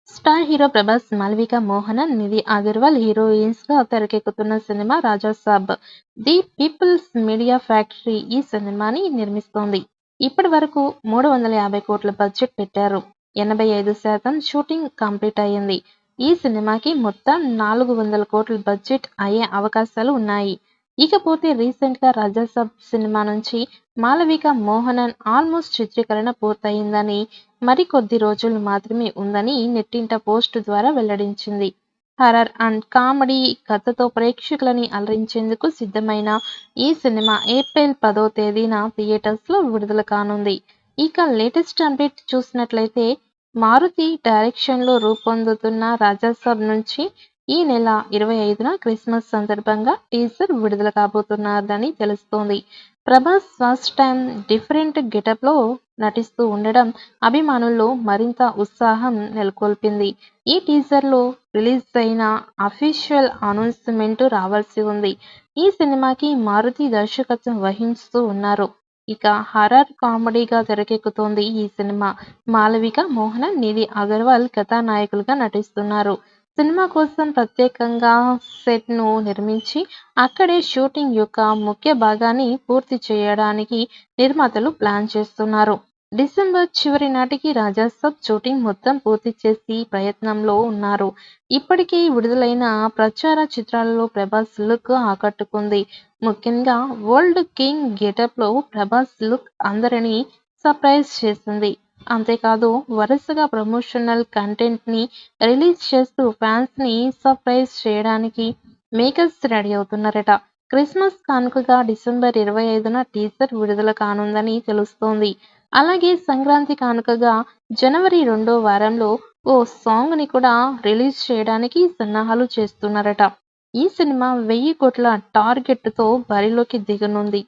Star hero Prabhas, Malavika Mohanan, Nidhi Agarwal heroines గా తెరకెక్కుతున్న cinema Raja Saab. The people's media factory ఈ సినిమాని నిర్మిస్తోంది. ఇప్పటి వరకు 350 కోట్ల బడ్జెట్ పెట్టారు. 85% షూటింగ్ కంప్లీట్ అయ్యింది. ఈ సినిమాకి మొత్తం 400 కోట్ల బడ్జెట్ అయ్యే అవకాశాలు ఉన్నాయి. ఇకపోతే రీసెంట్ గా రాజాసాబ్ సినిమా నుంచి మాళవిక మోహనన్ ఆల్మోస్ట్ చిత్రీకరణ పూర్తయిందని, మరికొద్ది రోజులు మాత్రమే ఉందని నెట్టింట పోస్టు ద్వారా వెల్లడించింది. హర్రర్ అండ్ కామెడీ కథతో ప్రేక్షకులని అలరించేందుకు సిద్ధమైన ఈ సినిమా ఏప్రిల్ 10వ తేదీన థియేటర్స్లో విడుదల కానుంది. ఇక లేటెస్ట్ అప్డేట్ చూసినట్లయితే మారుతి డైరెక్షన్లో రూపొందుతున్న రాజాసాబ్ నుంచి ఈ నెల 25న క్రిస్మస్ సందర్భంగా టీజర్ విడుదల కాబోతున్నదని తెలుస్తోంది. ప్రభాస్ ఫస్ట్ టైం డిఫరెంట్ గెటప్లో నటిస్తూ ఉండడం అభిమానుల్లో మరింత ఉత్సాహం నెలకొల్పింది. ఈ టీజర్లో రిలీజ్ అయిన అఫీషియల్ అనౌన్స్మెంట్ రావాల్సి ఉంది. ఈ సినిమాకి మారుతి దర్శకత్వం వహిస్తూ ఉన్నారు. ఇక హర్రర్ కామెడీగా తెరకెక్కుతోంది ఈ సినిమా. మాళవిక మోహనన్, నిధి అగర్వాల్ కథానాయకులుగా నటిస్తున్నారు. సినిమా కోసం ప్రత్యేకంగా సెట్ను నిర్మించి అక్కడే షూటింగ్ యొక్క ముఖ్య భాగాన్ని పూర్తి చేయడానికి నిర్మాతలు ప్లాన్ చేస్తున్నారు. డిసెంబర్ చివరి నాటికి రాజాసాబ్ షూటింగ్ మొత్తం పూర్తి చేసి ప్రయత్నంలో ఉన్నారు. ఇప్పటికే విడుదలైన ప్రచార చిత్రాలలో ప్రభాస్ లుక్ ఆకట్టుకుంది. ముఖ్యంగా ఓల్డ్ కింగ్ గెటప్లో ప్రభాస్ లుక్ అందరినీ సర్ప్రైజ్ చేసింది. అంతేకాదు వరుసగా ప్రమోషనల్ కంటెంట్ని రిలీజ్ చేస్తూ ఫ్యాన్స్ని సర్ప్రైజ్ చేయడానికి మేకర్స్ రెడీ అవుతున్నారట. క్రిస్మస్ కానుకగా డిసెంబర్ 25న టీజర్ విడుదల కానుందని తెలుస్తోంది. అలాగే సంక్రాంతి కానుకగా జనవరి 2వ వారంలో ఓ సాంగ్ని కూడా రిలీజ్ చేయడానికి సన్నాహాలు చేస్తున్నారట. ఈ సినిమా 1000 కోట్ల టార్గెట్తో బరిలోకి దిగనుంది.